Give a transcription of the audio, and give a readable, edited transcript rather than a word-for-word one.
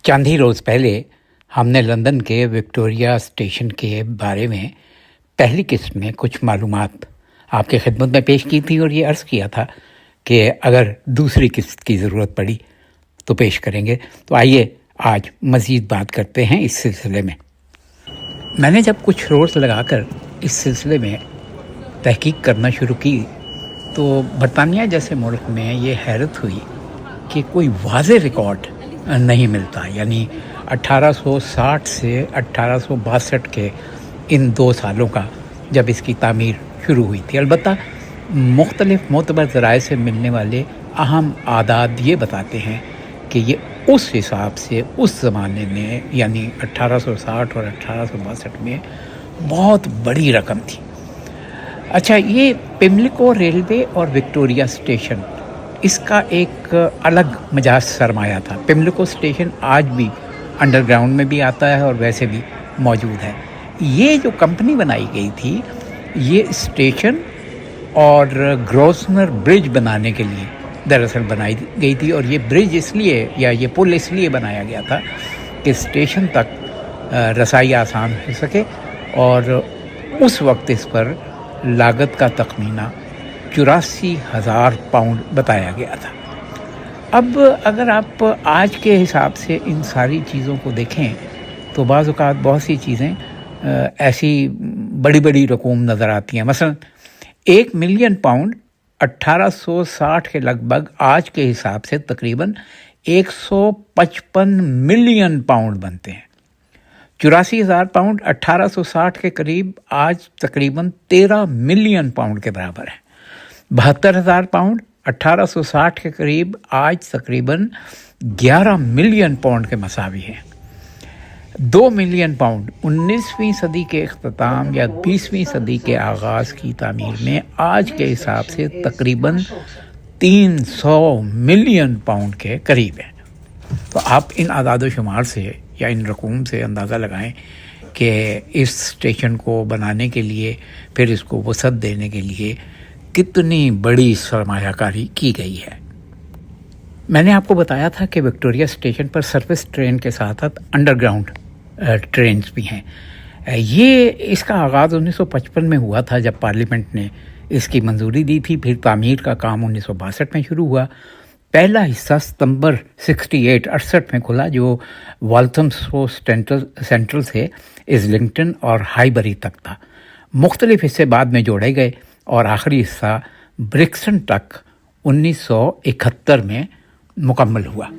चंद ही रोज़ पहले हमने लंदन के विक्टोरिया स्टेशन के बारे में पहली किस्त में कुछ मालूमात आपकी खिदमत में पेश की थी और ये अर्ज़ किया था कि अगर दूसरी किस्त की ज़रूरत पड़ी तो पेश करेंगे। तो आइए आज मज़ीद बात करते हैं इस सिलसिले में। मैंने जब कुछ रोज़ लगाकर इस सिलसिले में तहकीक करना शुरू की तो बरतानिया जैसे मुल्क में ये हैरत हुई कि कोई वाज़ेह रिकॉर्ड नहीं मिलता। यानी 1860 से 1862 के इन 2 सालों का जब इसकी तामीर शुरू हुई थी। अलबत्ता मुख्तलिफ मोतबर ज़राए से मिलने वाले अहम आदाद ये बताते हैं कि ये उस हिसाब से उस ज़माने में यानी 1860 और 1862 में बहुत बड़ी रकम थी। अच्छा, ये पिमलिको रेलवे और विक्टोरिया स्टेशन इसका एक अलग मजाज सरमाया था। पिमलिको स्टेशन आज भी अंडरग्राउंड में भी आता है और वैसे भी मौजूद है। ये जो कंपनी बनाई गई थी ये स्टेशन और ग्रोसनर ब्रिज बनाने के लिए दरअसल बनाई गई थी। और ये ब्रिज इसलिए या ये पुल इसलिए बनाया गया था कि स्टेशन तक रसाई आसान हो सके। और उस वक्त इस पर लागत का तखमीना 84,000 पाउंड बताया गया था। अब अगर आप आज के हिसाब से इन सारी चीज़ों को देखें तो बाज़ औक़ात बहुत सी चीज़ें ऐसी बड़ी बड़ी रकूम नज़र आती हैं। मसलन 1 मिलियन पाउंड 1860 के लगभग आज के हिसाब से तकरीबन 155 मिलियन पाउंड बनते हैं। 84,000 पाउंड 1860 के करीब आज तकरीबन 13 मिलियन पाउंड के बराबर है। 72,000 पाउंड 1860 के करीब आज तकरीबन 11 मिलियन पाउंड के मसावी हैं। 2 मिलियन पाउंड 19वीं सदी के इख्तिताम या 20वीं सदी के आगाज़ की तामीर में आज के हिसाब से तकरीबन 300 मिलियन पाउंड के करीब है। तो आप इन आदाद शुमार से या इन रकूम से अंदाज़ा लगाएं कि इस स्टेशन को बनाने के लिए फिर इसको वसअत देने के लिए कितनी बड़ी सरमायाकारी की गई है। मैंने आपको बताया था कि विक्टोरिया स्टेशन पर सर्विस ट्रेन के साथ साथ अंडरग्राउंड ट्रेन्स भी हैं। ये इसका आगाज़ 1955 में हुआ था जब पार्लियामेंट ने इसकी मंजूरी दी थी। फिर तामीर का काम 1962 में शुरू हुआ। पहला हिस्सा सितंबर 68 में खुला जो वाल्थमस्टो सेंट्रल से इज़लिंगटन और हाईबरी तक था। मुख्तलिफ हिस्से बाद में जोड़े गए और आखिरी हिस्सा ब्रिक्सन तक 1971 में मुकम्मल हुआ।